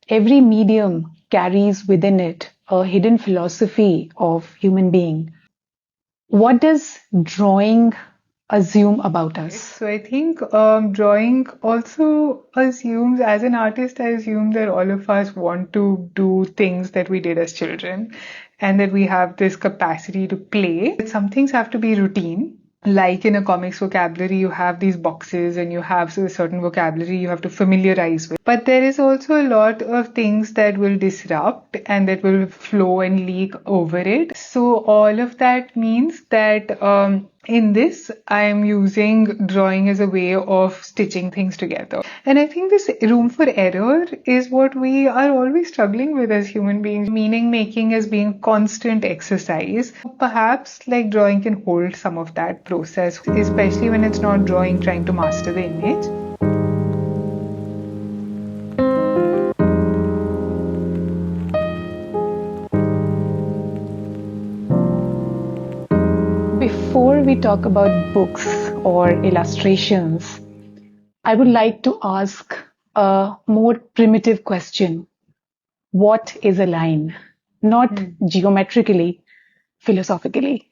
every medium carries within it a hidden philosophy of human being. What does drawing assume about us? So I think drawing also assumes, as an artist, I assume that all of us want to do things that we did as children and that we have this capacity to play. Some things have to be routine. Like in a comics vocabulary, you have these boxes and you have a certain vocabulary you have to familiarize with. But there is also a lot of things that will disrupt and that will flow and leak over it. So all of that means that in this, I am using drawing as a way of stitching things together. And I think this room for error is what we are always struggling with as human beings. Meaning making as being constant exercise. Perhaps like drawing can hold some of that process, especially when it's not drawing trying to master the image. Before we talk about books or illustrations, I would like to ask a more primitive question. What is a line? Not geometrically, philosophically.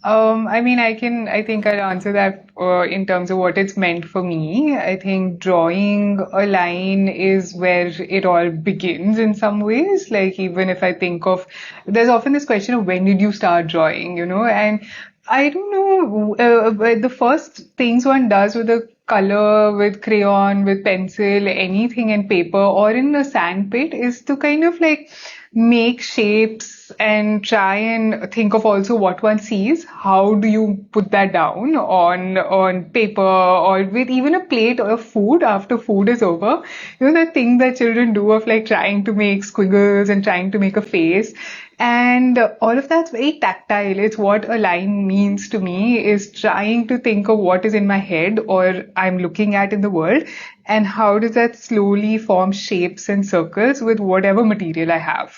I think I'll answer that in terms of what it's meant for me. I think drawing a line is where it all begins in some ways. Like even if I think of, there's often this question of when did you start drawing, and I don't know, but the first things one does with a color, with crayon, with pencil, anything and paper or in a sandpit is to kind of like make shapes and try and think of also what one sees. How do you put that down on paper or with even a plate of food after food is over? That thing that children do of like trying to make squiggles and trying to make a face. And all of that's very tactile. It's what a line means to me is trying to think of what is in my head or I'm looking at in the world and how does that slowly form shapes and circles with whatever material I have.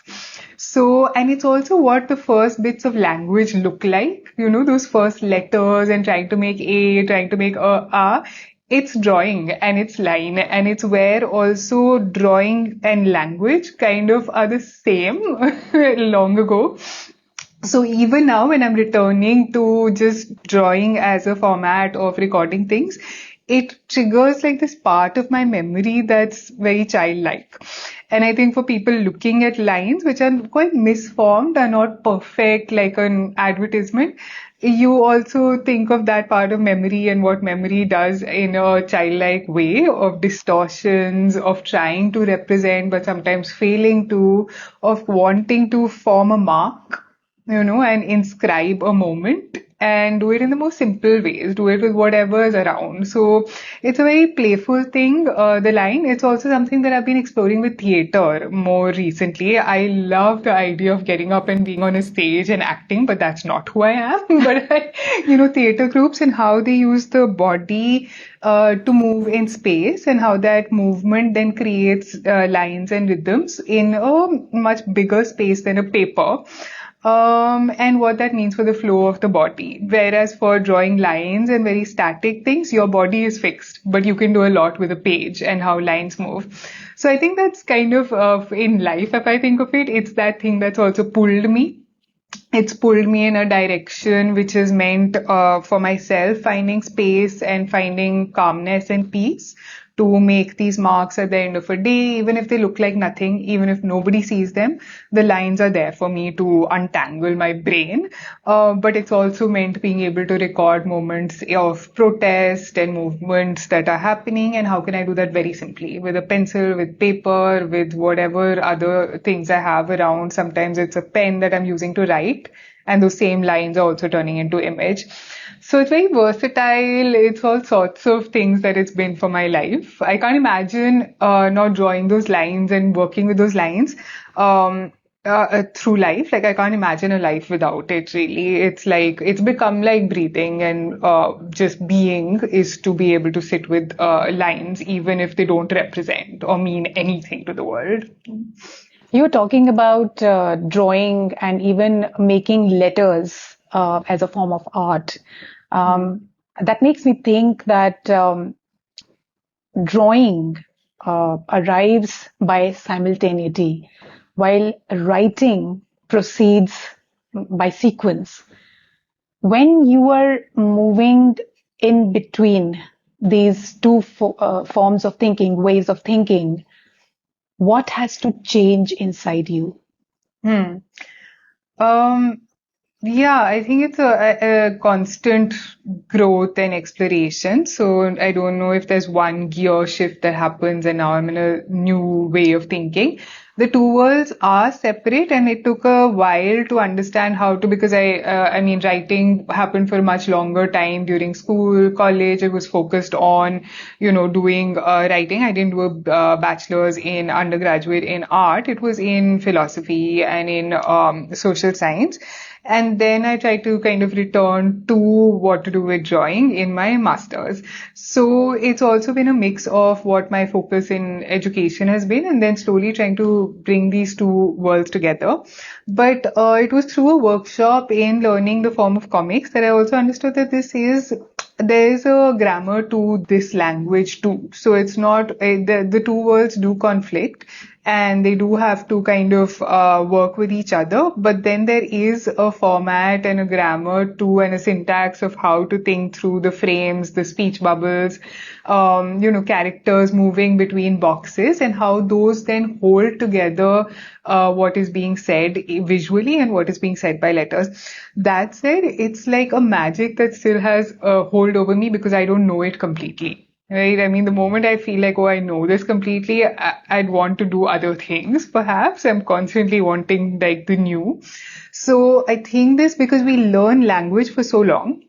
So, and it's also what the first bits of language look like, those first letters and trying to make A, trying to make A. It's drawing and it's line and it's where also drawing and language kind of are the same long ago. So even now when I'm returning to just drawing as a format of recording things, it triggers like this part of my memory that's very childlike. And I think for people looking at lines which are quite misformed, are not perfect like an advertisement, you also think of that part of memory and what memory does in a childlike way of distortions, of trying to represent but sometimes failing to, of wanting to form a mark, and inscribe a moment and do it in the most simple ways, do it with whatever is around. So it's a very playful thing, the line. It's also something that I've been exploring with theater more recently. I love the idea of getting up and being on a stage and acting, but that's not who I am. But theater groups and how they use the body to move in space and how that movement then creates lines and rhythms in a much bigger space than a paper. And what that means for the flow of the body. Whereas for drawing lines and very static things, your body is fixed, but you can do a lot with a page and how lines move. So I think that's kind of in life, if I think of it, it's that thing that's also pulled me. It's pulled me in a direction which is meant for myself, finding space and finding calmness and peace to make these marks at the end of a day, even if they look like nothing, even if nobody sees them, the lines are there for me to untangle my brain. But it's also meant being able to record moments of protest and movements that are happening. And how can I do that very simply with a pencil, with paper, with whatever other things I have around. Sometimes it's a pen that I'm using to write, and those same lines are also turning into image. So it's very versatile. It's all sorts of things that it's been for my life. I can't imagine not drawing those lines and working with those lines through life. Like I can't imagine a life without it, really. It's like, it's become like breathing and just being is to be able to sit with lines, even if they don't represent or mean anything to the world. You're talking about drawing and even making letters as a form of art. That makes me think that drawing arrives by simultaneity, while writing proceeds by sequence. When you are moving in between these two forms of thinking, ways of thinking, what has to change inside you? Hmm. Um, yeah, I think it's a constant growth and exploration. So I don't know if there's one gear shift that happens and now I'm in a new way of thinking. The two worlds are separate, and it took a while to understand how to, because I mean, writing happened for a much longer time during school, college. I was focused on, doing writing. I didn't do a bachelor's in undergraduate in art. It was in philosophy and in social science. And then I tried to kind of return to what to do with drawing in my master's. So it's also been a mix of what my focus in education has been, and then slowly trying to bring these two worlds together. But it was through a workshop in learning the form of comics that I also understood that there is a grammar to this language too. So it's not the two worlds do conflict, and they do have to kind of work with each other. But then there is a format and a grammar too, and a syntax of how to think through the frames, the speech bubbles, characters moving between boxes, and how those then hold together what is being said visually and what is being said by letters. That said, it's like a magic that still has a hold over me because I don't know it completely. Right. I mean, the moment I feel like, oh, I know this completely, I'd want to do other things. Perhaps I'm constantly wanting like the new. So I think this because we learn language for so long,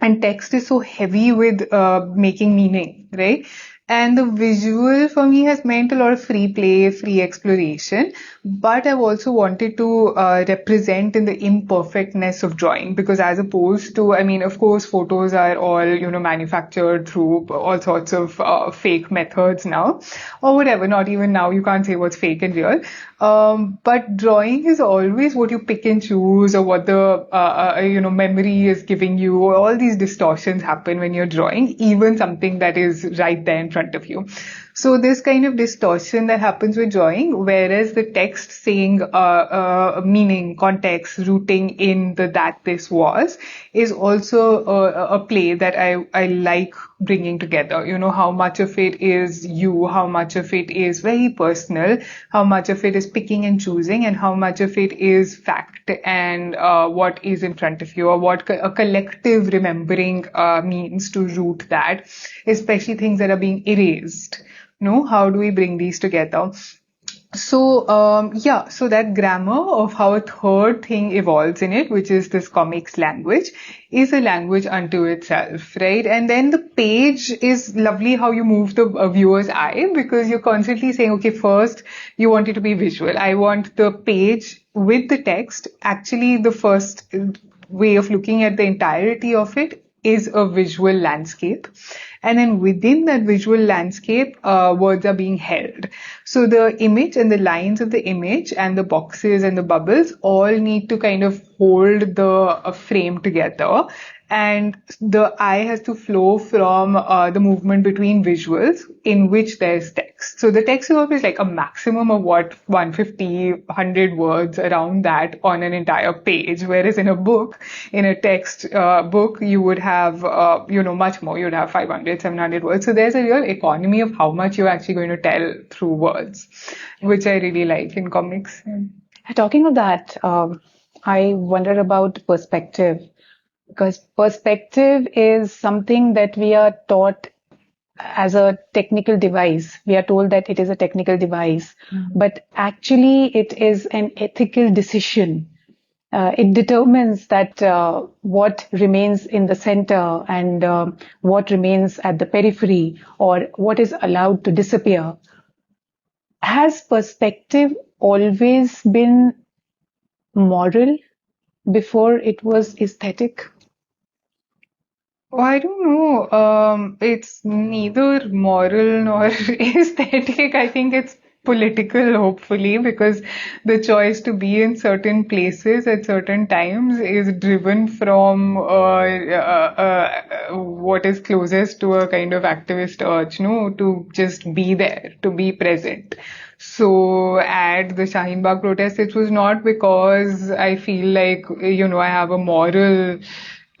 and text is so heavy with making meaning, right? And the visual for me has meant a lot of free play, free exploration. But I've also wanted to represent in the imperfectness of drawing, because as opposed to, I mean, of course, photos are all, manufactured through all sorts of fake methods now, or whatever. Not even now, you can't say what's fake and real. But drawing is always what you pick and choose, or what the memory is giving you. All these distortions happen when you're drawing, even something that is right there in front of you. So this kind of distortion that happens with drawing, whereas the text saying meaning, context, rooting in the that this was, is also a play that I like bringing together. How much of it is you, how much of it is very personal, how much of it is picking and choosing, and how much of it is fact and what is in front of you, or what a collective remembering means to root that, especially things that are being erased. How do we bring these together? So, so that grammar of how a third thing evolves in it, which is this comics language, is a language unto itself, right? And then the page is lovely how you move the viewer's eye, because you're constantly saying, okay, first you want it to be visual. I want the page with the text. Actually, the first way of looking at the entirety of it is a visual landscape. And then within that visual landscape, words are being held. So the image and the lines of the image and the boxes and the bubbles all need to kind of hold the frame together. And the eye has to flow from the movement between visuals in which there's text. So the text is always like a maximum of what, 150, 100 words around that on an entire page. Whereas in a book, in a text book, you would have, much more. You'd have 500, 700 words. So there's a real economy of how much you're actually going to tell through words, which I really like in comics. Talking of that, I wonder about perspective, because perspective is something that we are taught as a technical device. We are told that it is a technical device, but actually it is an ethical decision. It determines that what remains in the center and what remains at the periphery, or what is allowed to disappear. Has perspective always been moral before it was aesthetic? Oh, I don't know. It's neither moral nor aesthetic. I think it's political, hopefully, because the choice to be in certain places at certain times is driven from what is closest to a kind of activist urge, no, to just be there, to be present. So at the Shaheen Bagh protest, it was not because I feel like, I have a moral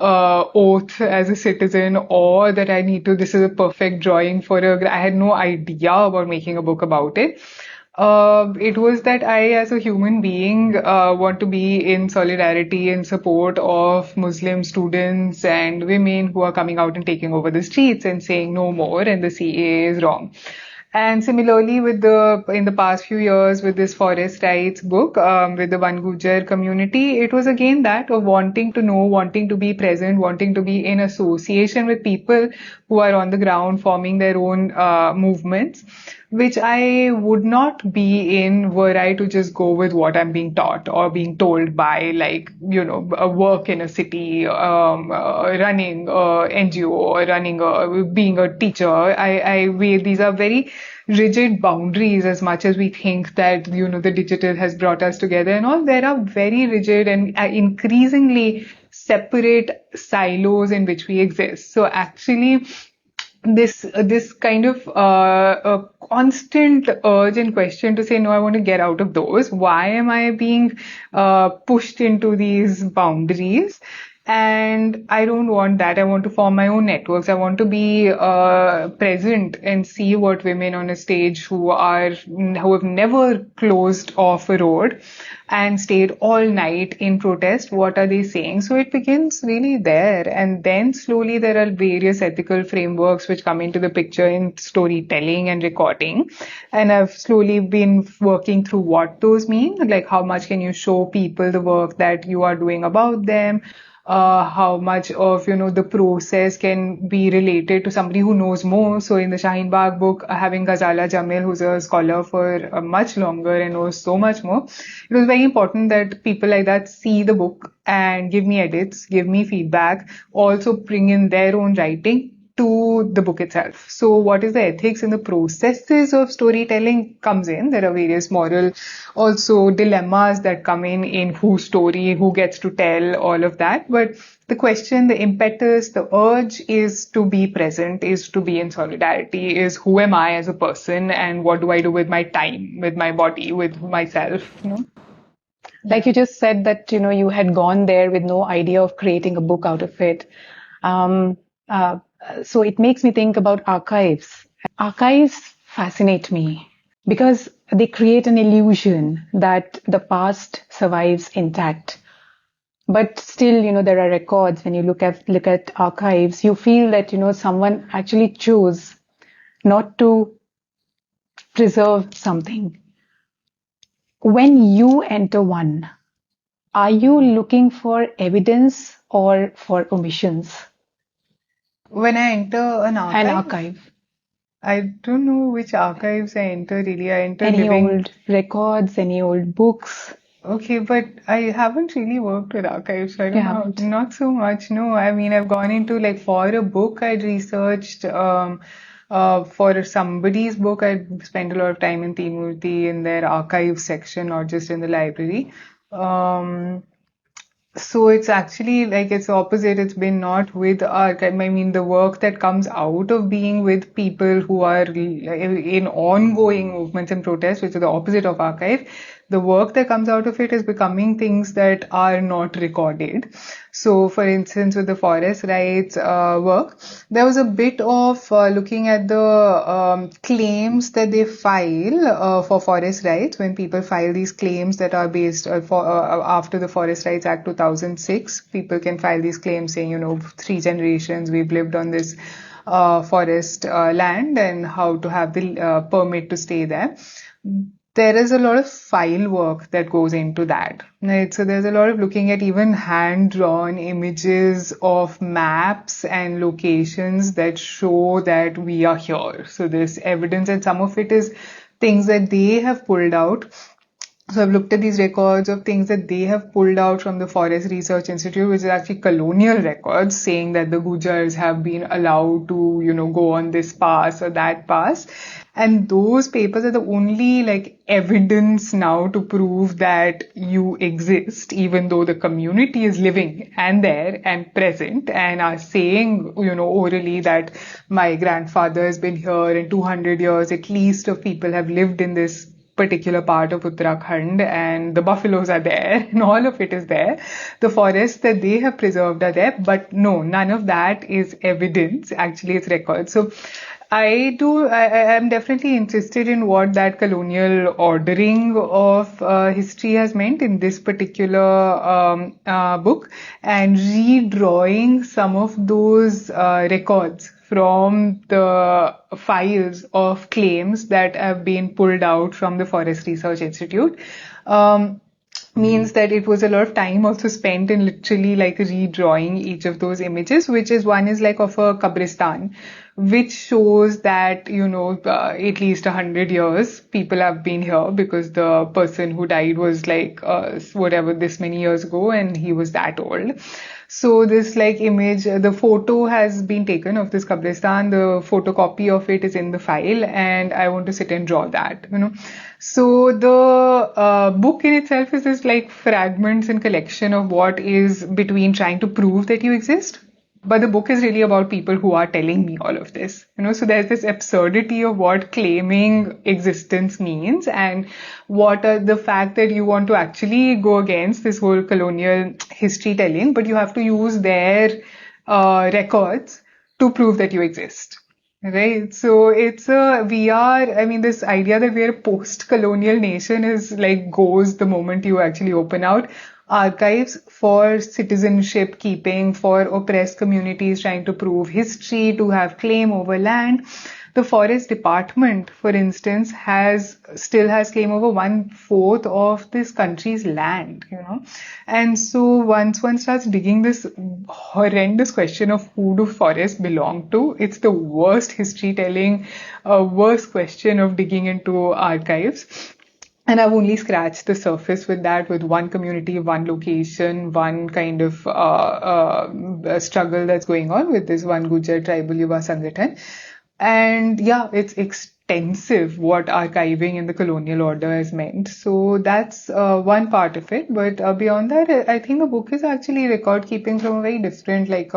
oath as a citizen, or that I need to, this is a perfect drawing for I had no idea about making a book about it. It was that I, as a human being, want to be in solidarity and support of Muslim students and women who are coming out and taking over the streets and saying no more and the CAA is wrong. And similarly, in the past few years with this forest rights book, with the Van Gujar community, it was again that of wanting to know, wanting to be present, wanting to be in association with people who are on the ground forming their own movements, which I would not be in were I to just go with what I'm being taught or being told by, like, a work in a city, running a NGO, or being a teacher. These are very rigid boundaries. As much as we think that, the digital has brought us together and all, there are very rigid and increasingly separate silos in which we exist. So actually, this kind of a constant urge and question to say, no, I want to get out of those. Why am I being pushed into these boundaries? And I don't want that. I want to form my own networks. I want to be present and see what women on a stage who have never closed off a road and stayed all night in protest, what are they saying? So it begins really there. And then slowly there are various ethical frameworks which come into the picture in storytelling and recording. And I've slowly been working through what those mean, like how much can you show people the work that you are doing about them, how much of, the process can be related to somebody who knows more. So in the Shaheen Bagh book, having Ghazala Jamil, who's a scholar for much longer and knows so much more, it was very important that people like that see the book and give me edits, give me feedback, also bring in their own writing to the book itself. So what is the ethics and the processes of storytelling comes in. There are various moral also dilemmas that come in whose story, who gets to tell, all of that. But the question, the impetus, the urge is to be present, is to be in solidarity, is who am I as a person and what do I do with my time, with my body, with myself. Like you just said that, you had gone there with no idea of creating a book out of it. Um, uh, so it makes me think about archives. Archives fascinate me because they create an illusion that the past survives intact. But still, there are records. When you look at archives, you feel that, someone actually chose not to preserve something. When you enter one, are you looking for evidence or for omissions? When I enter an An archive, archive. I don't know which archives I enter really. I enter Any living. old records, any old books? Okay, but I haven't really worked with archives, so I You don't know. haven't. Not so much, no. I mean, I've gone into, like, for a book, I'd researched, for somebody's book, I spent a lot of time in Timurti in their archive section, not just in the library. Um, so it's actually like it's opposite. It's been not with archive. I mean, the work that comes out of being with people who are in ongoing movements and protests, which is the opposite of archive. The work that comes out of it is becoming things that are not recorded. So, for instance, with the forest rights work, there was a bit of looking at the claims that they file for forest rights. When people file these claims that are based after the Forest Rights Act 2006, people can file these claims saying, 3 generations we've lived on this forest land and how to have the permit to stay there. There is a lot of file work that goes into that, right? So there's a lot of looking at even hand-drawn images of maps and locations that show that we are here. So there's evidence, and some of it is things that they have pulled out So I've looked at these records of things that they have pulled out from the Forest Research Institute, which is actually colonial records saying that the Gujars have been allowed to, go on this pass or that pass. And those papers are the only like evidence now to prove that you exist, even though the community is living and there and present and are saying, orally that my grandfather has been here in 200 years at least of people have lived in this particular part of Uttarakhand, and the buffaloes are there and all of it is there. The forests that they have preserved are there, but no, none of that is evidence. Actually, it's records. So I am definitely interested in what that colonial ordering of history has meant in this particular book, and redrawing some of those records from the files of claims that have been pulled out from the Forest Research Institute. Means that it was a lot of time also spent in literally like redrawing each of those images, which is one is like of a Kabristan, which shows that, at least 100 years people have been here because the person who died was like, whatever, this many years ago and he was that old. So this like image, the photo has been taken of this Kabristan, the photocopy of it is in the file and I want to sit and draw that. So the book in itself is this like fragments and collection of what is between trying to prove that you exist. But the book is really about people who are telling me all of this. So there's this absurdity of what claiming existence means and what are the fact that you want to actually go against this whole colonial history telling, but you have to use their records to prove that you exist. Right. So this idea that we're a post-colonial nation is like goes the moment you actually open out archives for citizenship keeping, for oppressed communities trying to prove history, to have claim over land. The forest department, for instance, still has claim over 1/4 of this country's land. And so once one starts digging this horrendous question of who do forests belong to, it's the worst history telling, worst question of digging into archives. And I've only scratched the surface with that, with one community, one location, one kind of struggle that's going on with this one Gujar tribal Yuva Sangathan. And yeah, it's extensive what archiving in the colonial order has meant. So that's one part of it. But beyond that, I think a book is actually record keeping from a very different, like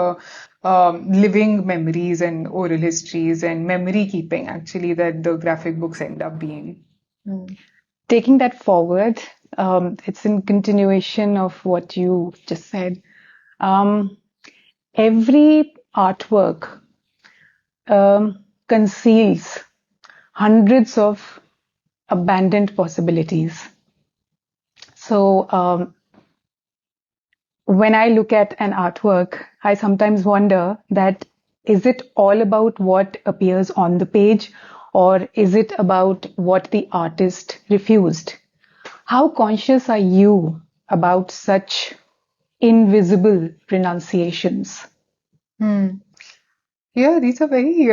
living memories and oral histories and memory keeping, actually, that the graphic books end up being. Taking that forward, it's in continuation of what you just said. Every artwork conceals hundreds of abandoned possibilities. So when I look at an artwork, I sometimes wonder that is it all about what appears on the page, or is it about what the artist refused? How conscious are you about such invisible renunciations? Yeah, these are very,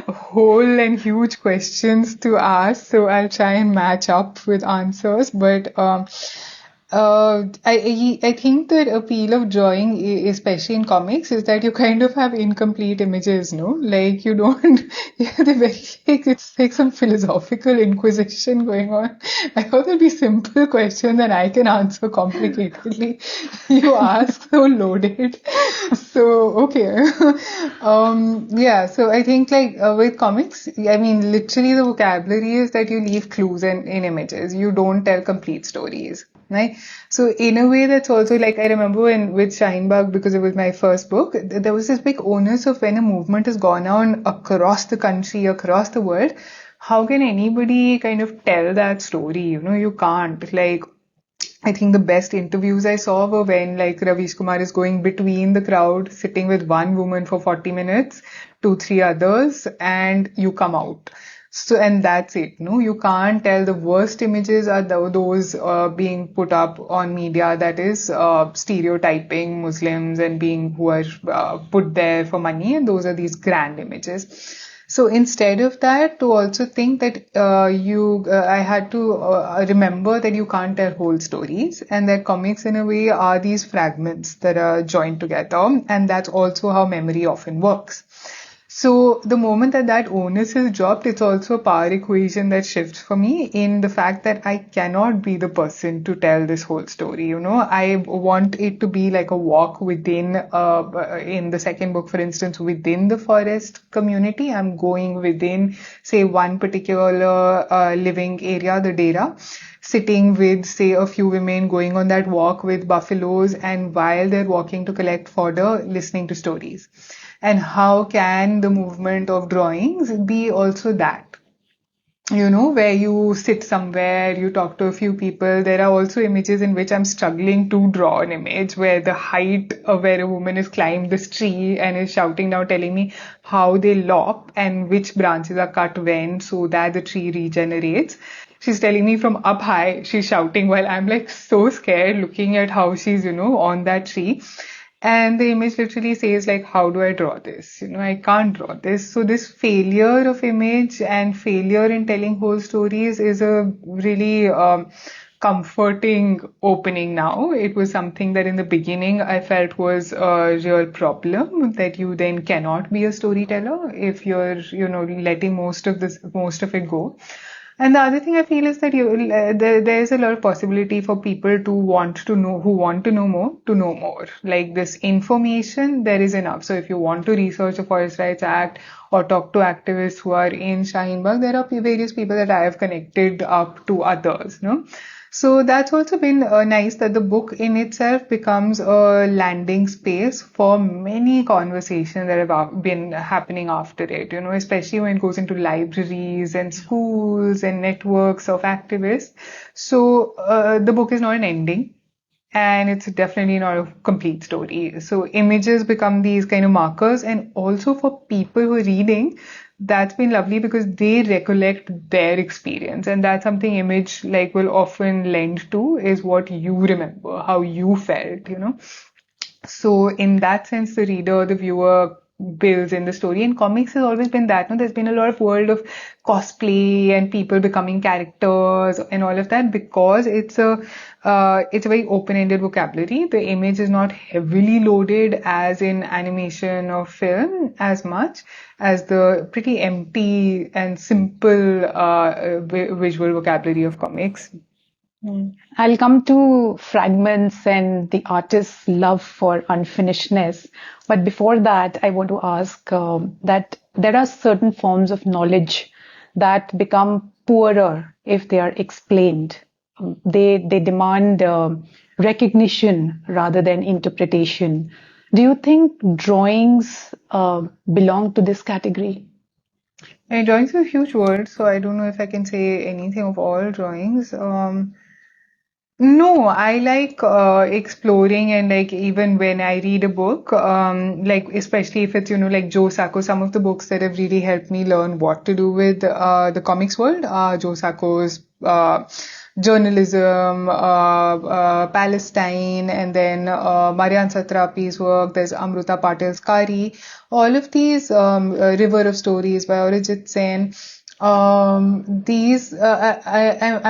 whole and huge questions to ask. So I'll try and match up with answers. But I think the appeal of drawing, especially in comics, is that you kind of have incomplete images, no? Like you don't, yeah, they're very like it's like some philosophical inquisition going on. I thought there'd be simple questions and I can answer complicatedly. You ask so loaded. So okay, yeah. So I think like with comics, I mean, literally the vocabulary is that you leave clues in images. You don't tell complete stories. Right. So in a way, that's also like I remember with Shinebaug, because it was my first book, there was this big onus of when a movement has gone on across the country, across the world, how can anybody kind of tell that story? You can't. Like, I think the best interviews I saw were when like Ravish Kumar is going between the crowd, sitting with one woman for 40 minutes, 2, 3 others, and you come out. So, and that's it. No, you can't tell. The worst images are those being put up on media that is stereotyping Muslims and being who are put there for money. And those are these grand images. So instead of that, to also think that I had to remember that you can't tell whole stories, and that comics in a way are these fragments that are joined together, and that's also how memory often works. So the moment that that onus is dropped, it's also a power equation that shifts for me in the fact that I cannot be the person to tell this whole story. I want it to be like a walk within, in the second book, for instance, within the forest community. I'm going within, say, one particular living area, the Dera, sitting with, say, a few women, going on that walk with buffaloes, and while they're walking to collect fodder, listening to stories. And how can the movement of drawings be also that? Where you sit somewhere, you talk to a few people. There are also images in which I'm struggling to draw an image where the height of where a woman has climbed this tree and is shouting down, telling me how they lop and which branches are cut when so that the tree regenerates. She's telling me from up high, she's shouting while I'm like so scared looking at how she's, on that tree. And the image literally says like, how do I draw this? I can't draw this. So this failure of image and failure in telling whole stories is a really comforting opening now. It was something that in the beginning I felt was a real problem, that you then cannot be a storyteller if you're, letting most of it go. And the other thing I feel is that there's a lot of possibility for people to want to know, who want to know more, to know more. Like this information, there is enough. So if you want to research the Forest Rights Act or talk to activists who are in Shaheen Bagh, there are various people that I have connected up to others, no? So that's also been nice that the book in itself becomes a landing space for many conversations that have been happening after it, especially when it goes into libraries and schools and networks of activists. So the book is not an ending. And it's definitely not a complete story. So images become these kind of markers, and also for people who are reading, that's been lovely because they recollect their experience, and that's something image like will often lend to, is what you remember, how you felt. So in that sense, the reader, the viewer builds in the story. And comics has always been that. No, there's been a lot of world of cosplay and people becoming characters and all of that, because it's a very open-ended vocabulary. The image is not heavily loaded as in animation or film as much as the pretty empty and simple visual vocabulary of comics. I'll come to fragments and the artist's love for unfinishedness. But before that, I want to ask that there are certain forms of knowledge that become poorer if they are explained. They demand recognition rather than interpretation. Do you think drawings belong to this category? Drawings are a huge word, so I don't know if I can say anything of all drawings. No, I like exploring, and like even when I read a book, like especially if it's like Joe Sacco, some of the books that have really helped me learn what to do with the comics world are Joe Sacco's journalism, Palestine, and then Marianne Satrapi's work. There's Amruta Patel's Kari. All of these River of Stories by Arijit Sen. I'm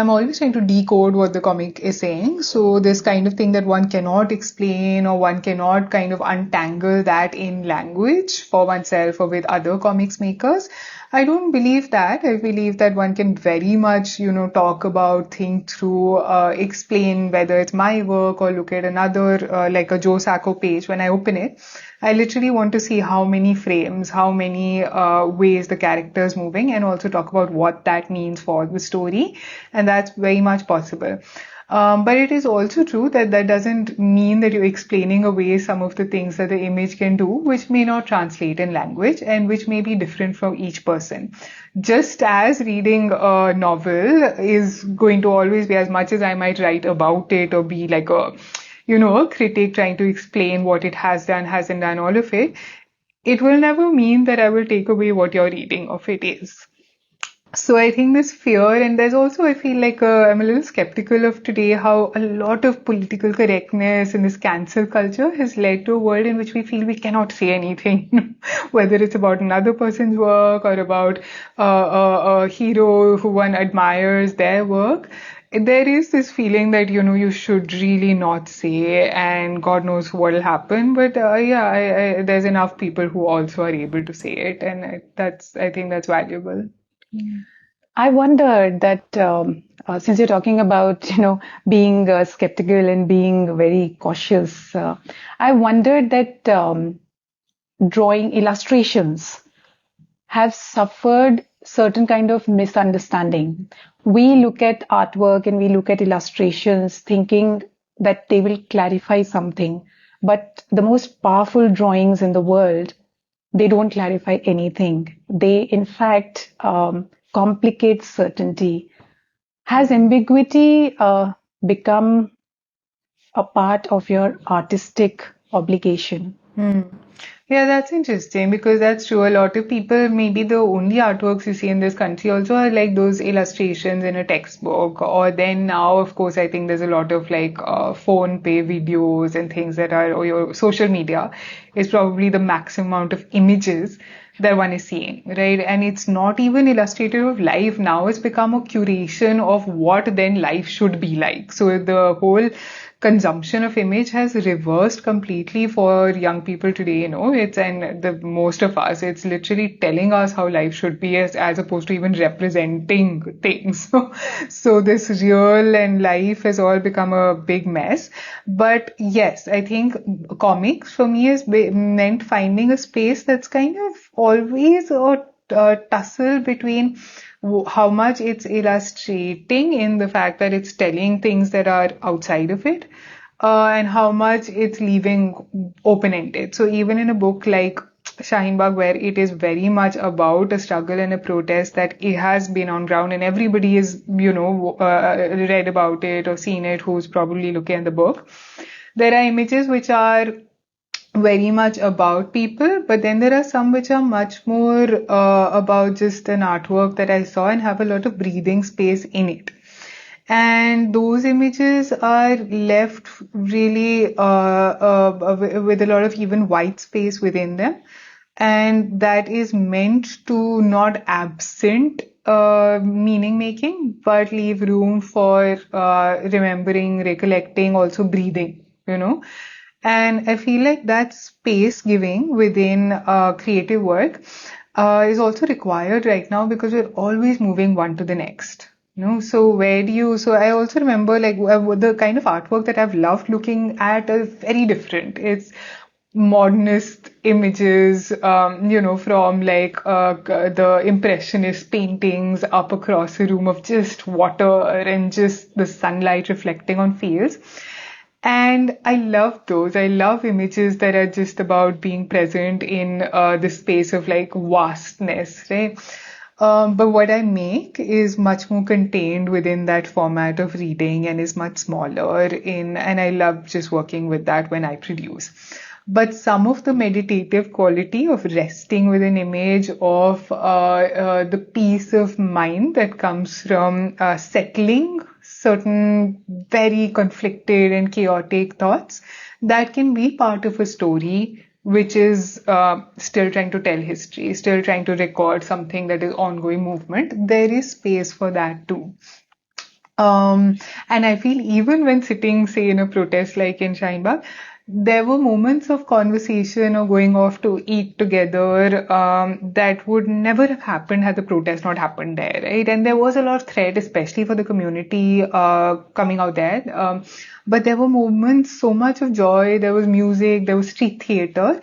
always trying to decode what the comic is saying. So this kind of thing that one cannot explain, or one cannot kind of untangle that in language for oneself or with other comics makers. I don't believe that. I believe that one can very much, talk about, think through, explain whether it's my work or look at another, like a Joe Sacco page. When I open it, I literally want to see how many frames, how many ways the character is moving, and also talk about what that means for the story. And that's very much possible. But it is also true that that doesn't mean that you're explaining away some of the things that the image can do, which may not translate in language and which may be different from each person. Just as reading a novel is going to always be, as much as I might write about it or be like a critic trying to explain what it has done, hasn't done, all of it, it will never mean that I will take away what your reading of it is. So I think this fear, and there's also, I feel like I'm a little skeptical of today how a lot of political correctness and this cancel culture has led to a world in which we feel we cannot say anything, whether it's about another person's work or about a hero who one admires their work. There is this feeling that, you should really not say, and God knows what will happen. But yeah, there's enough people who also are able to say it, and I think that's valuable. I wonder that since you're talking about, being skeptical and being very cautious, I wondered that drawing illustrations have suffered certain kind of misunderstanding. We look at artwork and we look at illustrations thinking that they will clarify something, but the most powerful drawings in the world, they don't clarify anything. They, in fact, complicate certainty. Has ambiguity become a part of your artistic obligation? Hmm. Yeah, that's interesting because that's true. A lot of people, maybe the only artworks you see in this country also are like those illustrations in a textbook. Or then now, of course, I think there's a lot of like phone pay videos and things that are, or your social media is probably the maximum amount of images that one is seeing, right? And it's not even illustrative of life now, it's become a curation of what then life should be like. So the whole consumption of image has reversed completely for young people today, and the most of us, it's literally telling us how life should be as opposed to even representing things. So this real and life has all become a big mess. But yes, I think comics for me is meant finding a space that's kind of always a tussle between how much it's illustrating in the fact that it's telling things that are outside of it, and how much it's leaving open-ended. So even in a book like Shaheen Bagh, where it is very much about a struggle and a protest that it has been on ground and everybody is, read about it or seen it, who's probably looking at the book. There are images which are very much about people, but then there are some which are much more about just an artwork that I saw and have a lot of breathing space in it. And those images are left really with a lot of even white space within them. And that is meant to not absent meaning making, but leave room for remembering, recollecting, also breathing, And I feel like that space giving within creative work is also required right now because we're always moving one to the next. So where do you? So I also remember like the kind of artwork that I've loved looking at is very different. It's modernist images, from like the impressionist paintings up across a room of just water and just the sunlight reflecting on fields. And I love those. I love images that are just about being present in the space of like vastness, right? But what I make is much more contained within that format of reading and is much smaller and I love just working with that when I produce. But some of the meditative quality of resting with an image of the peace of mind that comes from settling certain very conflicted and chaotic thoughts, that can be part of a story which is still trying to tell history, still trying to record something that is ongoing movement. There is space for that too. And I feel even when sitting, say, in a protest like in Shaheen, there were moments of conversation or going off to eat together that would never have happened had the protest not happened there, right? And there was a lot of threat, especially for the community coming out there. But there were moments, so much of joy. There was music, there was street theater.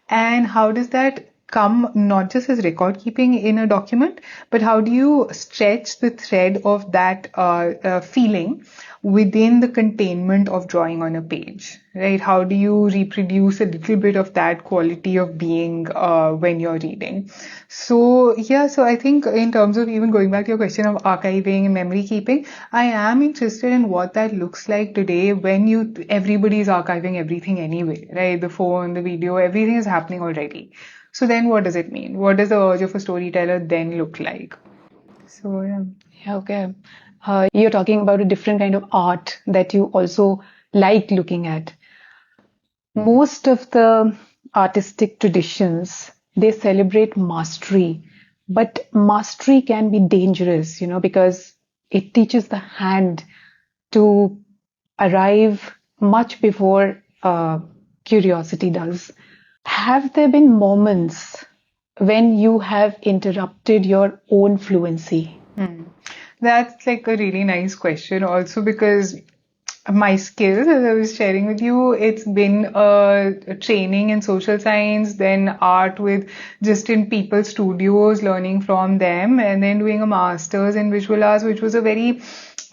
And how does that come not just as record keeping in a document, but how do you stretch the thread of that feeling within the containment of drawing on a page, right? How do you reproduce a little bit of that quality of being when you're reading? So, yeah, so I think in terms of even going back to your question of archiving and memory keeping, I am interested in what that looks like today when everybody is archiving everything anyway, right? The phone, the video, everything is happening already. So then what does it mean? What does the urge of a storyteller then look like? So yeah. Yeah, okay. You're talking about a different kind of art that you also like looking at. Most of the artistic traditions, they celebrate mastery, but mastery can be dangerous, because it teaches the hand to arrive much before curiosity does. Have there been moments when you have interrupted your own fluency? Hmm. That's like a really nice question also because my skills, as I was sharing with you, it's been a training in social science, then art with just in people studios, learning from them, and then doing a master's in visual arts, which was a very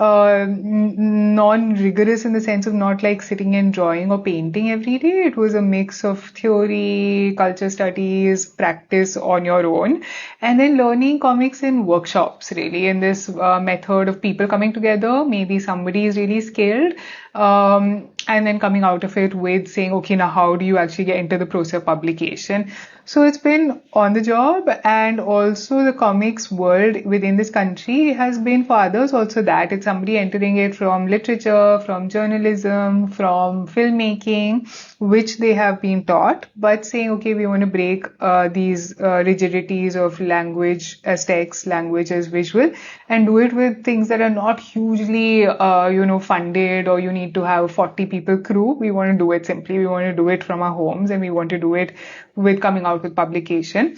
non-rigorous in the sense of not like sitting and drawing or painting every day. It was a mix of theory, culture studies, practice on your own, and then learning comics in workshops, really, in this method of people coming together. Maybe somebody is really skilled, and then coming out of it with saying, okay, now how do you actually get into the process of publication? So it's been on the job, and also the comics world within this country has been for others also that it's somebody entering it from literature, from journalism, from filmmaking, which they have been taught, but saying, okay, we want to break these rigidities of language as text, language as visual, and do it with things that are not hugely, funded, or you need to have 40 people crew. We want to do it simply. We want to do it from our homes, and we want to do it with coming out with publication.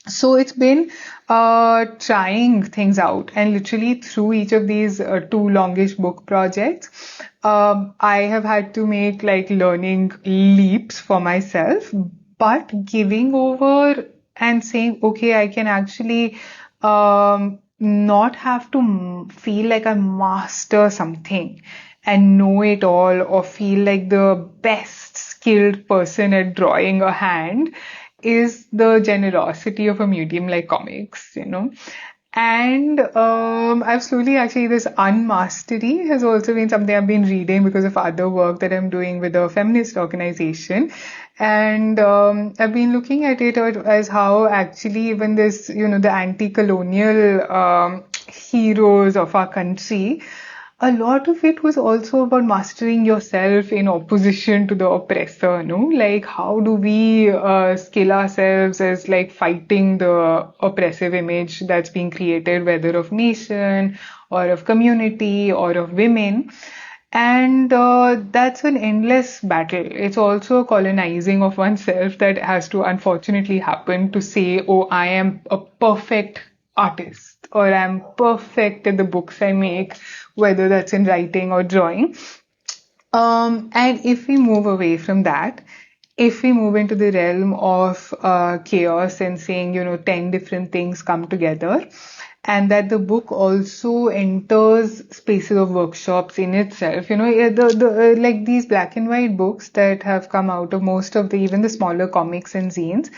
So it's been trying things out, and literally through each of these two longish book projects, I have had to make like learning leaps for myself, but giving over and saying, okay, I can actually not have to feel like I master something and know it all or feel like the best skilled person at drawing a hand is the generosity of a medium like comics. And I've slowly actually this unmastery has also been something I've been reading because of other work that I'm doing with a feminist organization. And I've been looking at it as how actually even this, the anti-colonial heroes of our country, a lot of it was also about mastering yourself in opposition to the oppressor, no? Like, how do we skill ourselves as like fighting the oppressive image that's being created, whether of nation or of community or of women? And that's an endless battle. It's also a colonizing of oneself that has to unfortunately happen to say, oh, I am a perfect artist or I'm perfect at the books I make, whether that's in writing or drawing. And if we move away from that, if we move into the realm of chaos and saying, 10 different things come together, and that the book also enters spaces of workshops in itself, like these black and white books that have come out of most of the, even the smaller comics and zines,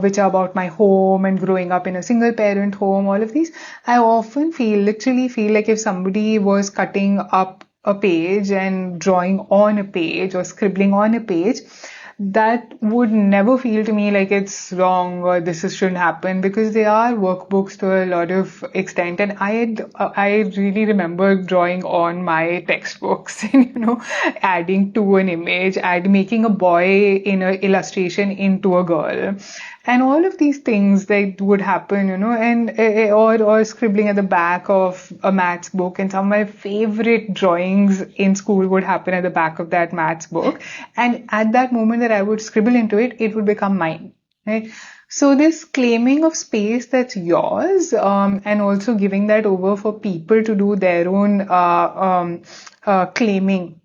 which are about my home and growing up in a single parent home, all of these, I often literally feel like if somebody was cutting up a page and drawing on a page or scribbling on a page, that would never feel to me like it's wrong or shouldn't happen, because they are workbooks to a lot of extent. And I really remember drawing on my textbooks and, adding to an image, making a boy in an illustration into a girl. And all of these things that would happen, and or scribbling at the back of a maths book. And some of my favorite drawings in school would happen at the back of that maths book. And at that moment that I would scribble into it, it would become mine. Right? So this claiming of space that's yours, and also giving that over for people to do their own claiming,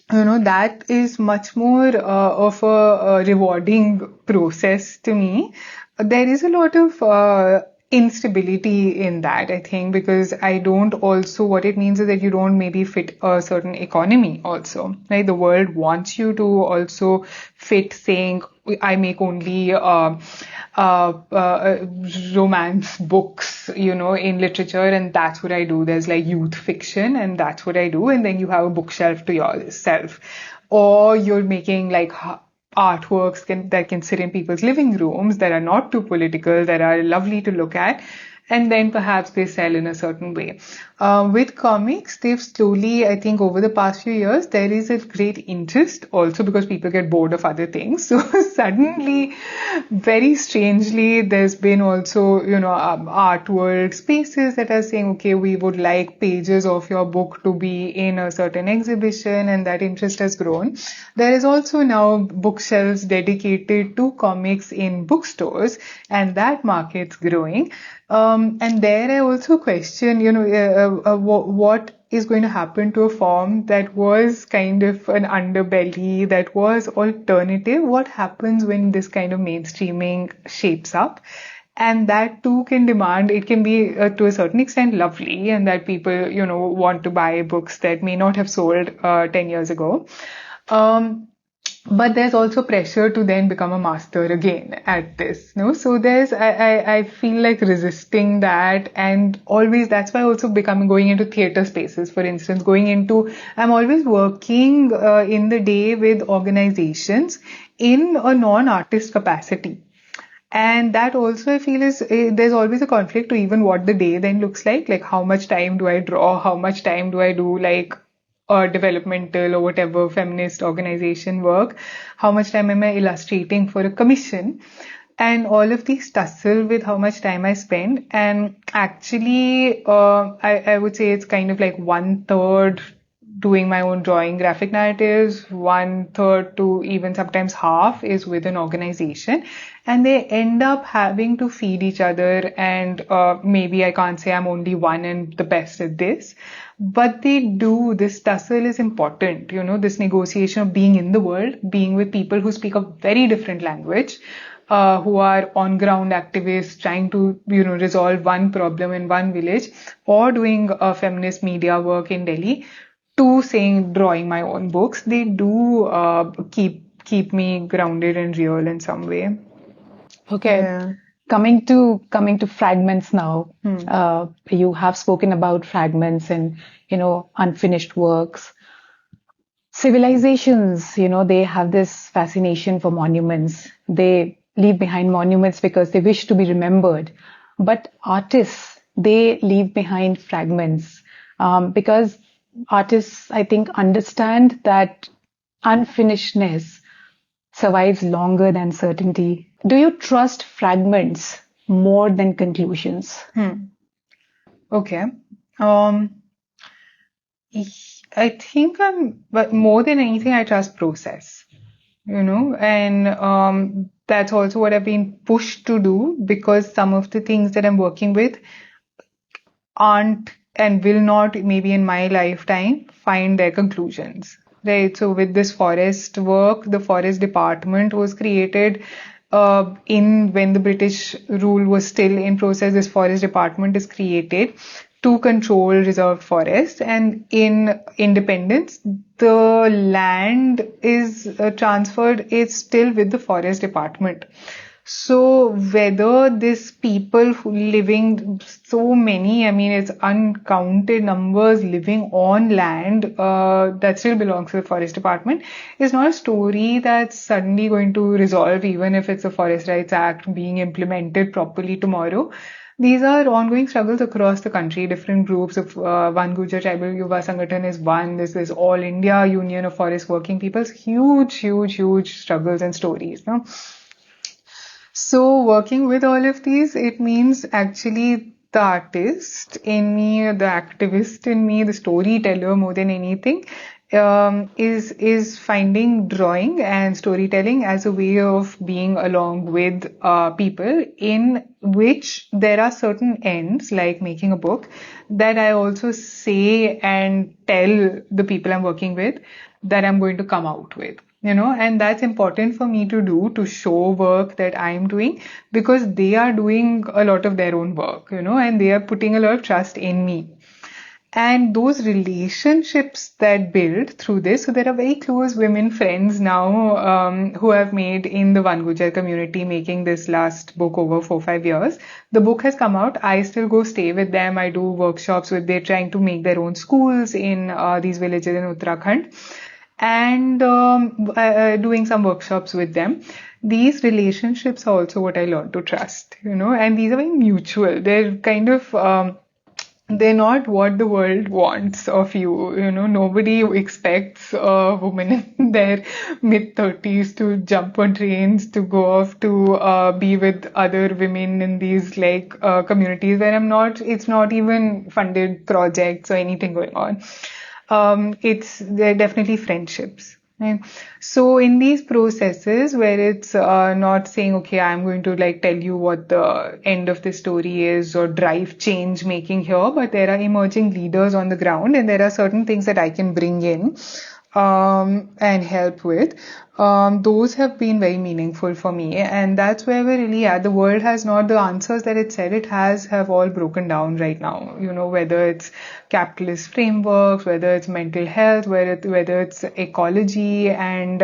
that is much more of a rewarding process to me. There is a lot of instability in that, I think, because I don't also, what it means is that you don't maybe fit a certain economy also, right? The world wants you to also fit saying, I make only romance books, in literature, and that's what I do. There's like youth fiction, and that's what I do. And then you have a bookshelf to yourself. Or you're making like artworks that can sit in people's living rooms that are not too political, that are lovely to look at. and then perhaps they sell in a certain way. With comics, they've slowly, I think, over the past few years, there is a great interest also because people get bored of other things. So suddenly, very strangely, there's been also, art world spaces that are saying, okay, we would like pages of your book to be in a certain exhibition, and that interest has grown. There is also now bookshelves dedicated to comics in bookstores, and that market's growing. And there I also question, what is going to happen to a form that was kind of an underbelly, that was alternative? What happens when this kind of mainstreaming shapes up? And that too can demand, it can be to a certain extent lovely, and that people, want to buy books that may not have sold 10 years ago. But there's also pressure to then become a master again at this, no? So I feel like resisting that, and always, that's why also going into theater spaces, for instance, I'm always working in the day with organizations in a non-artist capacity. And that also I feel is there's always a conflict to even what the day then looks like how much time do I draw, how much time do I do developmental or whatever feminist organization work, how much time am I illustrating for a commission, and all of these tussle with how much time I spend. And actually, I would say it's kind of like 1/3 doing my own drawing graphic narratives, 1/3 to even sometimes half is with an organization, and they end up having to feed each other. And maybe I can't say I'm only one and the best at this, but this tussle is important, this negotiation of being in the world, being with people who speak a very different language, who are on ground activists trying to, resolve one problem in one village, or doing feminist media work in Delhi, to saying drawing my own books. They do keep me grounded and real in some way. Okay. Yeah. Coming to fragments now. You have spoken about fragments and, unfinished works. Civilizations, they have this fascination for monuments. They leave behind monuments because they wish to be remembered. But artists, they leave behind fragments, because artists, I think, understand that unfinishedness survives longer than certainty. Do you trust fragments more than conclusions? Okay. Um, I think but more than anything, I trust process, and that's also what I've been pushed to do, because some of the things that I'm working with aren't and will not, maybe in my lifetime, find their conclusions. Right. So with this forest work, the forest department was created in when the British rule was still in process. This forest department is created to control reserved forests, and in independence, the land is transferred. It's still with the forest department. So whether this people who living, so many, I mean, it's uncounted numbers living on land that still belongs to the forest department, is not a story that's suddenly going to resolve, even if it's a Forest Rights Act being implemented properly tomorrow. These are ongoing struggles across the country. Different groups of One Gujar Tribal Yuva Sangathan is one. This is All India Union of Forest Working Peoples. Huge struggles and stories. No? So working with all of these, it means actually the artist in me, the activist in me, the storyteller more than anything, is finding drawing and storytelling as a way of being along with people, in which there are certain ends, like making a book, that I also say and tell the people I'm working with that I'm going to come out with. And that's important for me to do, to show work that I'm doing, because they are doing a lot of their own work, and they are putting a lot of trust in me. And those relationships that build through this, so there are very close women friends now who I've made in the One Gujar community, making this last book over 4-5 years. The book has come out. I still go stay with them. I do workshops with, they're trying to make their own schools in these villages in Uttarakhand, and doing some workshops with them. these relationships are also what I learned to trust, and these are very mutual. They're kind of, they're not what the world wants of you. Nobody expects a woman in their mid-30s to jump on trains to go off to be with other women in these like communities where it's not even funded projects or anything going on. They're definitely friendships. Right? So in these processes where it's not saying, okay, I'm going to like tell you what the end of the story is or drive change making here, but there are emerging leaders on the ground and there are certain things that I can bring in and help with. Those have been very meaningful for me, and that's where we're really at. The world has not the answers that it said it have all broken down right now. Whether it's capitalist frameworks, whether it's mental health, whether it's ecology and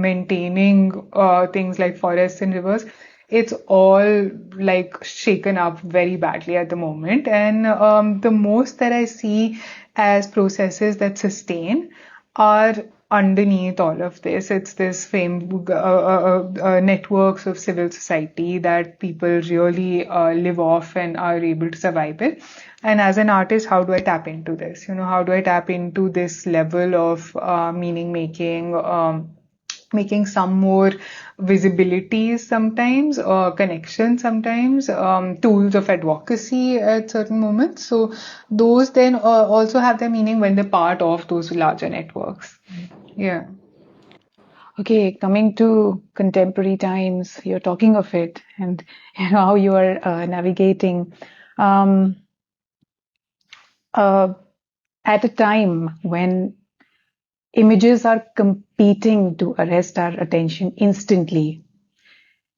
maintaining things like forests and rivers. It's all like shaken up very badly at the moment, and the most that I see as processes that sustain are underneath all of this. It's this networks of civil society that people really live off and are able to survive with. And as an artist, how do I tap into this? How do I tap into this level of meaning making? Making some more visibility sometimes, or connection sometimes, tools of advocacy at certain moments. So those then also have their meaning when they're part of those larger networks. Yeah. Okay, coming to contemporary times, you're talking of it, and how you are navigating. Um, uh, at a time when images are competing to arrest our attention instantly,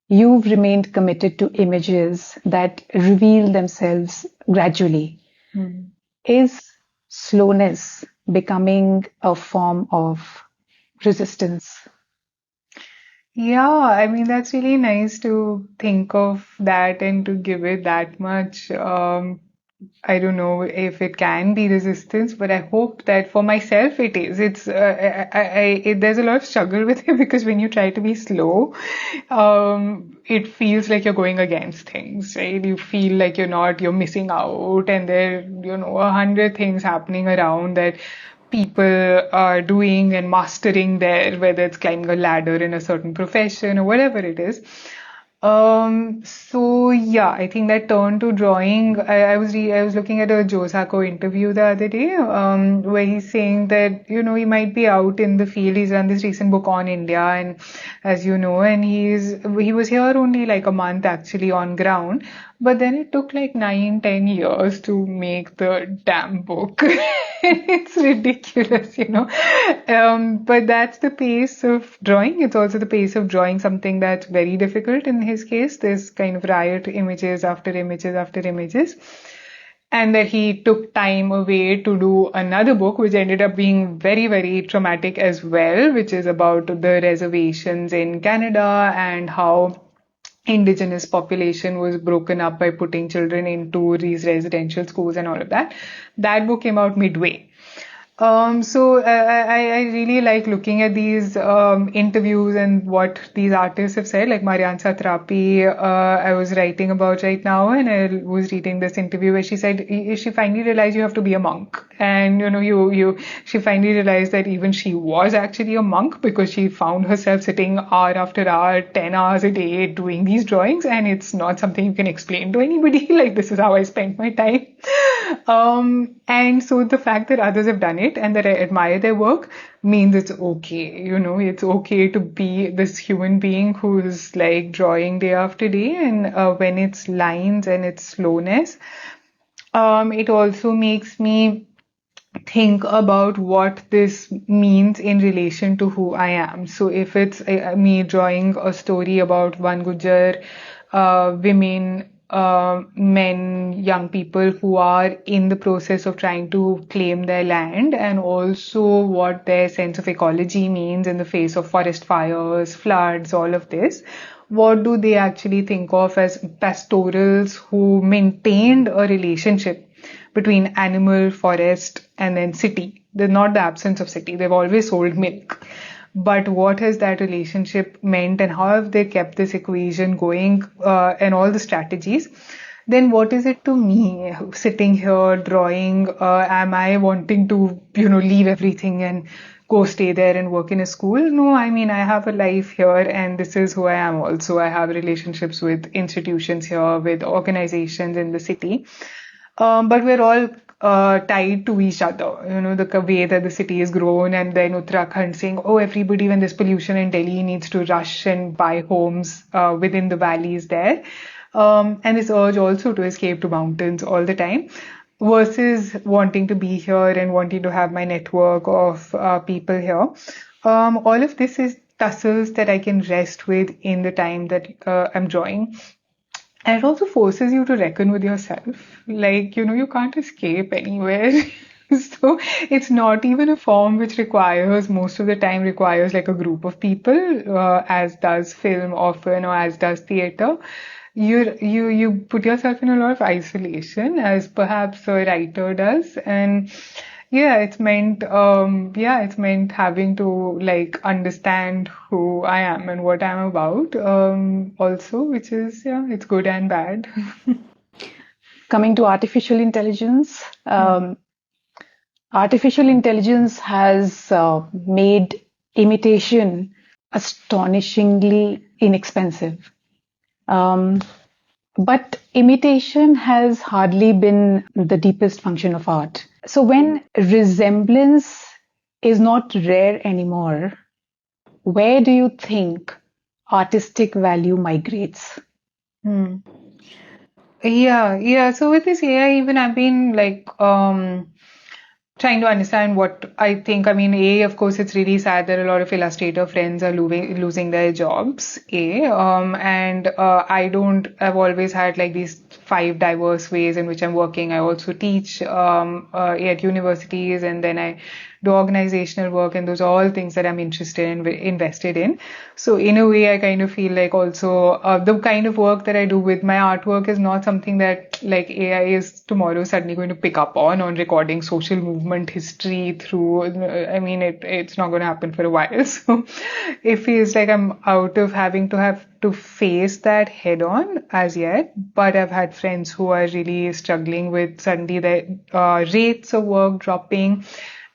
you've remained committed to images that reveal themselves gradually. Mm. Is slowness becoming a form of resistance? Yeah, I mean, that's really nice to think of that and to give it that much. I don't know if it can be resistance, but I hope that for myself it is. There's a lot of struggle with it because when you try to be slow, it feels like you're going against things, right? You feel like you're missing out, and there, 100 things happening around that people are doing and mastering there, whether it's climbing a ladder in a certain profession or whatever it is. So yeah, I think that turn to drawing. I was looking at a Joe Sacco interview the other day, where he's saying that he might be out in the field. He's done this recent book on India, and as you know, and he was here only like a month actually on ground, but then it took like 9-10 years to make the damn book. It's ridiculous. But that's the pace of drawing. It's also the pace of drawing something that's very difficult in his case. This kind of riot images after images after images. And that he took time away to do another book, which ended up being very, very traumatic as well, which is about the reservations in Canada and how indigenous population was broken up by putting children into these residential schools and all of that. That book came out midway. So I really like looking at these interviews and what these artists have said, like Marianne Satrapi, I was writing about right now, and I was reading this interview where she said she finally realized you have to be a monk, and she finally realized that even she was actually a monk because she found herself sitting hour after hour, 10 hours a day doing these drawings, and it's not something you can explain to anybody. Like, this is how I spent my time. And so the fact that others have done it and that I admire their work means it's okay. It's okay to be this human being who's like drawing day after day. And when it's lines and it's slowness, it also makes me think about what this means in relation to who I am. So if it's me drawing a story about one Gujar women, men, young people who are in the process of trying to claim their land, and also what their sense of ecology means in the face of forest fires, floods, all of this. What do they actually think of as pastorals who maintained a relationship between animal, forest, and then city? They're not the absence of city. They've always sold milk. but what has that relationship meant and how have they kept this equation going, and all the strategies, then what is it to me sitting here drawing? Am I wanting to, leave everything and go stay there and work in a school? No, I mean, I have a life here and this is who I am also. I have relationships with institutions here, with organizations in the city. But we're all tied to each other. The way that the city is grown, and then Uttarakhand saying, oh, everybody, when there's pollution in Delhi, needs to rush and buy homes within the valleys there. And this urge also to escape to mountains all the time, versus wanting to be here and wanting to have my network of people here. All of this is tussles that I can rest with in the time that I'm drawing. And it also forces you to reckon with yourself. Like, you can't escape anywhere. So it's not even a form which requires, most of the time requires like a group of people, as does film often or as does theater. You put yourself in a lot of isolation, as perhaps a writer does. And it's meant having to like understand who I am and what I'm about, also, which is, it's good and bad. Coming to artificial intelligence, artificial intelligence has made imitation astonishingly inexpensive. But imitation has hardly been the deepest function of art. So when resemblance is not rare anymore, where do you think artistic value migrates? Hmm. Yeah. So with this AI, even I've been like trying to understand what I think. I mean, of course, it's really sad that a lot of illustrator friends are losing their jobs. And I've always had like these 5 diverse ways in which I'm working. I also teach at universities, and then I do organizational work, and those are all things that I'm interested in, invested in. So in a way, I kind of feel like also the kind of work that I do with my artwork is not something that like AI is tomorrow suddenly going to pick up on recording social movement history through. I mean, it's not going to happen for a while. So it feels like I'm out of having to have to face that head on as yet. But I've had friends who are really struggling with suddenly the rates of work dropping.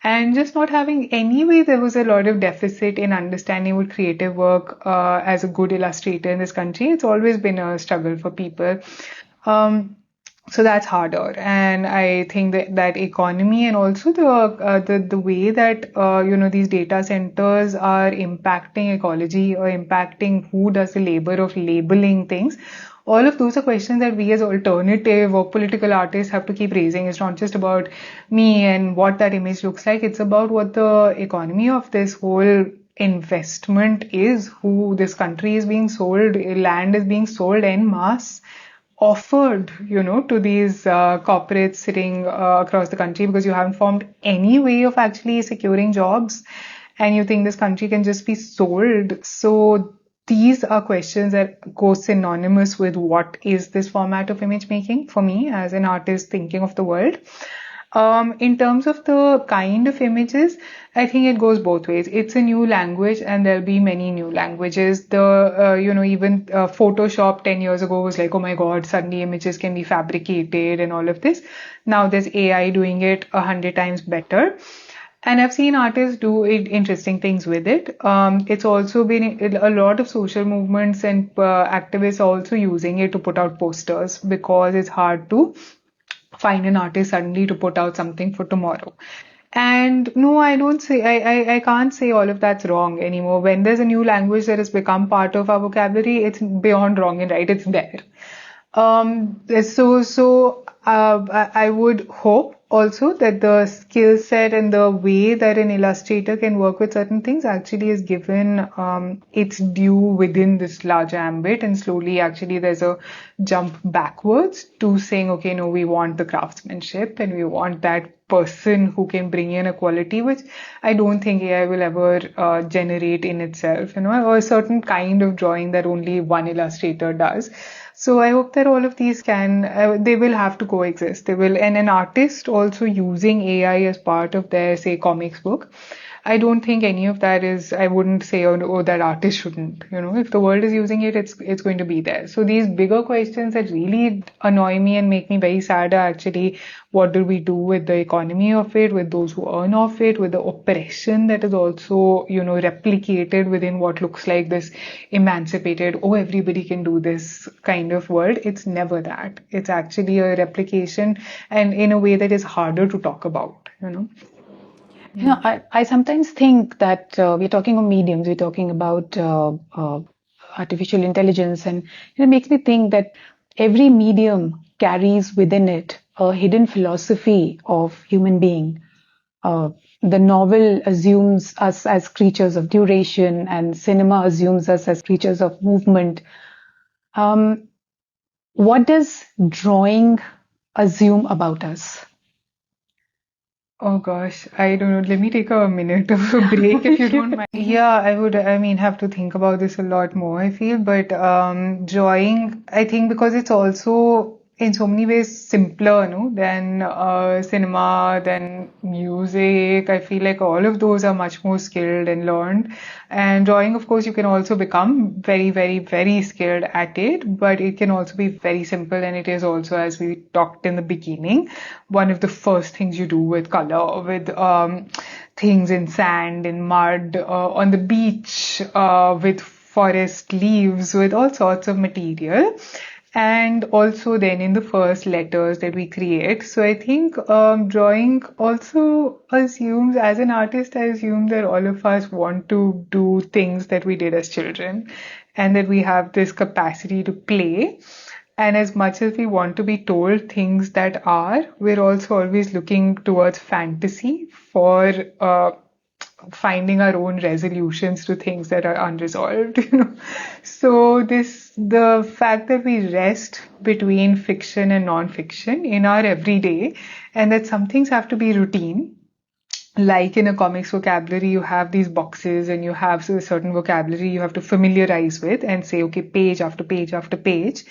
And just not having anyway, there was a lot of deficit in understanding what creative work as a good illustrator in this country. It's always been a struggle for people. So that's harder, and I think that economy, and also the way that these data centers are impacting ecology or impacting who does the labor of labeling things. All of those are questions that we as alternative or political artists have to keep raising. It's not just about me and what that image looks like. It's about what the economy of this whole investment is, who this country is being sold, land is being sold en masse, offered, to these corporates sitting across the country, because you haven't formed any way of actually securing jobs, and you think this country can just be sold. So these are questions that go synonymous with what is this format of image making for me as an artist thinking of the world. In terms of the kind of images, I think it goes both ways. It's a new language, and there'll be many new languages. Even Photoshop 10 years ago was like, oh my God, suddenly images can be fabricated and all of this. Now there's AI doing it 100 times better. And I've seen artists do interesting things with it. It's also been a lot of social movements, and activists are also using it to put out posters, because it's hard to find an artist suddenly to put out something for tomorrow. And no, I can't say all of that's wrong anymore. When there's a new language that has become part of our vocabulary, it's beyond wrong and right. It's there. I would hope also that the skill set and the way that an illustrator can work with certain things actually is given its due within this larger ambit, and slowly actually there's a jump backwards to saying, okay, no, we want the craftsmanship and we want that person who can bring in a quality which I don't think AI will ever generate in itself, or a certain kind of drawing that only one illustrator does. So I hope that all of these they will have to coexist. They will, and an artist also using AI as part of their, say, comics book. I don't think any of that is, I wouldn't say, oh, that artist shouldn't. If the world is using it, it's going to be there. So these bigger questions that really annoy me and make me very sad are actually, what do we do with the economy of it, with those who earn off it, with the oppression that is also, replicated within what looks like this emancipated, oh, everybody can do this kind of world. It's never that. It's actually a replication, and in a way that is harder to talk about. I sometimes think that we're talking of mediums, we're talking about artificial intelligence, and it makes me think that every medium carries within it a hidden philosophy of human being. Uh, the novel assumes us as creatures of duration, and cinema assumes us as creatures of movement. Um, what does drawing assume about us? Oh gosh, I don't know. Let me take a minute of a break if you don't mind. Yeah, have to think about this a lot more, I feel. But drawing, I think because it's also in so many ways simpler, no, than cinema, than music. I feel like all of those are much more skilled and learned. And drawing, of course, you can also become very, very, very skilled at it, but it can also be very simple. And it is also, as we talked in the beginning, one of the first things you do with color, with things in sand, in mud, on the beach, with forest leaves, with all sorts of material. And also then in the first letters that we create. So I think drawing also assumes, as an artist, I assume that all of us want to do things that we did as children, and that we have this capacity to play. And as much as we want to be told things that are, we're also always looking towards fantasy for finding our own resolutions to things that are unresolved. So the fact that we rest between fiction and non-fiction in our everyday, and that some things have to be routine. Like in a comics vocabulary, you have these boxes and you have a certain vocabulary you have to familiarize with and say, okay, page after page after page,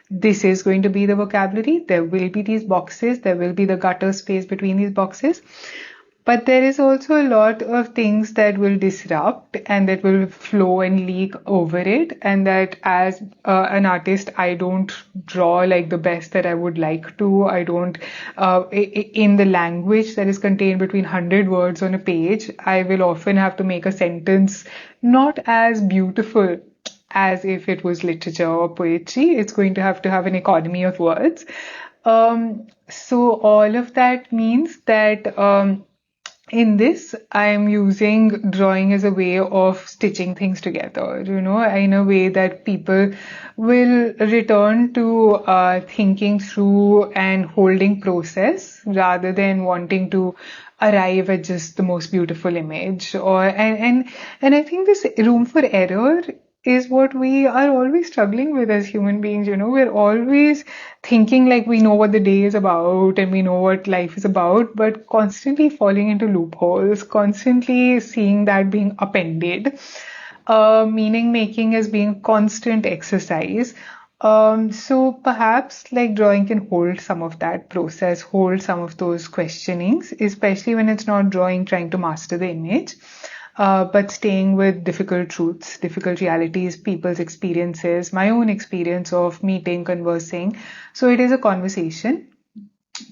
this is going to be the vocabulary. There will be these boxes. There will be the gutter space between these boxes. But there is also a lot of things that will disrupt and that will flow and leak over it. And that as an artist, I don't draw like the best that I would like to. I don't, in the language that is contained between 100 words on a page, I will often have to make a sentence not as beautiful as if it was literature or poetry. It's going to have an economy of words. So all of that means that, in this, I'm using drawing as a way of stitching things together, in a way that people will return to thinking through and holding process rather than wanting to arrive at just the most beautiful image. And I think this room for error is what we are always struggling with as human beings. We're always thinking like we know what the day is about and we know what life is about, but constantly falling into loopholes, constantly seeing that being appended, meaning making as being constant exercise. So perhaps like drawing can hold some of that process, hold some of those questionings, especially when it's not drawing trying to master the image. But staying with difficult truths, difficult realities, people's experiences, my own experience of meeting, conversing. So it is a conversation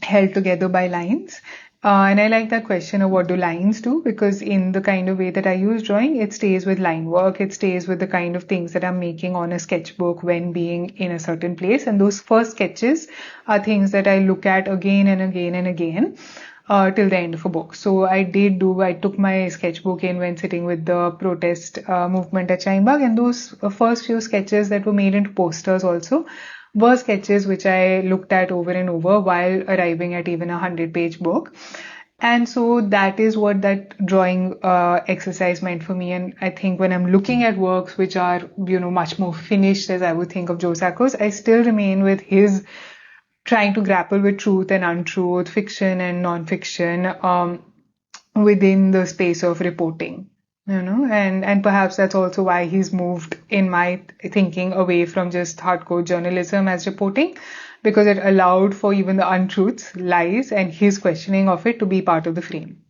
held together by lines. And I like that question of what do lines do? Because in the kind of way that I use drawing, it stays with line work. It stays with the kind of things that I'm making on a sketchbook when being in a certain place. And those first sketches are things that I look at again and again and again. Till the end of a book. So I took my sketchbook in when sitting with the protest movement at Shaheen, and those first few sketches that were made into posters also were sketches which I looked at over and over while arriving at even 100-page book. And so that is what that drawing exercise meant for me. And I think when I'm looking at works which are, much more finished, as I would think of Joe Sacco's, I still remain with his trying to grapple with truth and untruth, fiction and non-fiction, within the space of reporting, and perhaps that's also why he's moved in my thinking away from just hardcore journalism as reporting, because it allowed for even the untruths, lies, and his questioning of it to be part of the frame.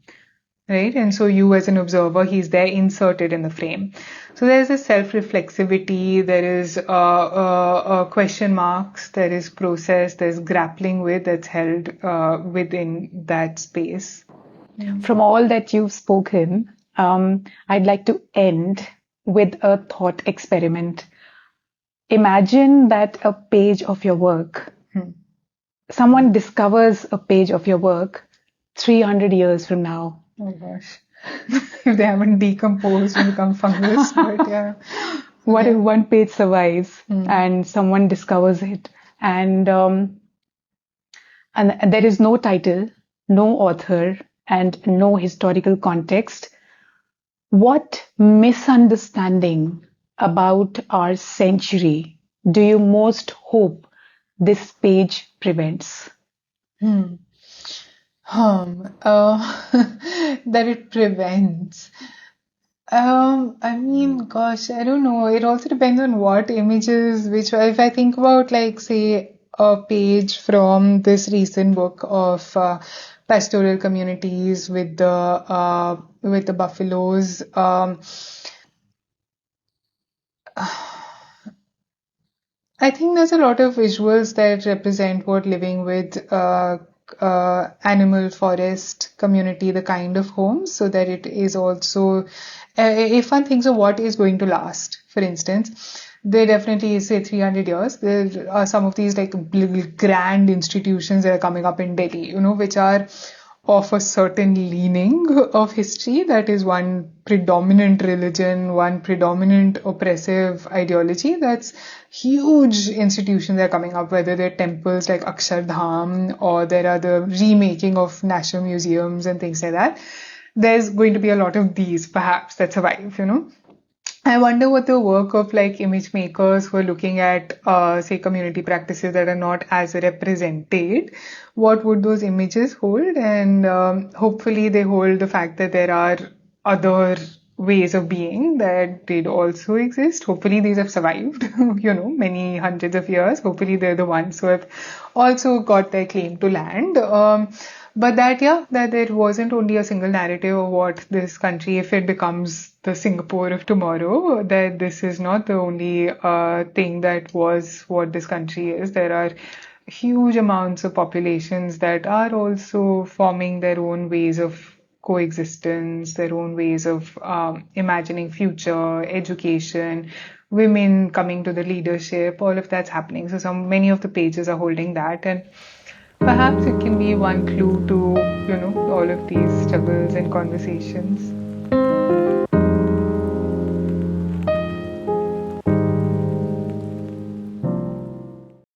right? And so you as an observer, he's there inserted in the frame. So there's a self-reflexivity, there is question marks, there is process, there's grappling with that's held within that space. From all that you've spoken, I'd like to end with a thought experiment. Imagine that a page of your work, someone discovers a page of your work 300 years from now. Oh gosh. If they haven't decomposed and become fungus, but yeah. What Yeah. if one page survives and someone discovers it and there is no title, no author, and no historical context? What misunderstanding about our century do you most hope this page prevents? That it prevents. I mean, gosh, I don't know. It also depends on what images, which, if I think about, like, say, a page from this recent book of pastoral communities with the buffaloes. I think there's a lot of visuals that represent what living with animal forest community, the kind of homes, so that it is also, if one thinks of what is going to last, for instance, there definitely is, say, 300 years. There are some of these like grand institutions that are coming up in Delhi, which are of a certain leaning of history, that is one predominant religion, one predominant oppressive ideology. That's huge institutions that are coming up, whether they're temples like Akshardham or there are the remaking of national museums and things like that. There's going to be a lot of these perhaps that survive. I wonder what the work of like image makers who are looking at, say, community practices that are not as represented, what would those images hold? And hopefully they hold the fact that there are other ways of being that did also exist. Hopefully these have survived, many hundreds of years. Hopefully they're the ones who have also got their claim to land. But that it wasn't only a single narrative of what this country, if it becomes the Singapore of tomorrow, that this is not the only thing that was what this country is. There are huge amounts of populations that are also forming their own ways of coexistence, their own ways of imagining future, education, women coming to the leadership, all of that's happening. So many of the pages are holding that, and perhaps it can be one clue to, all of these struggles and conversations.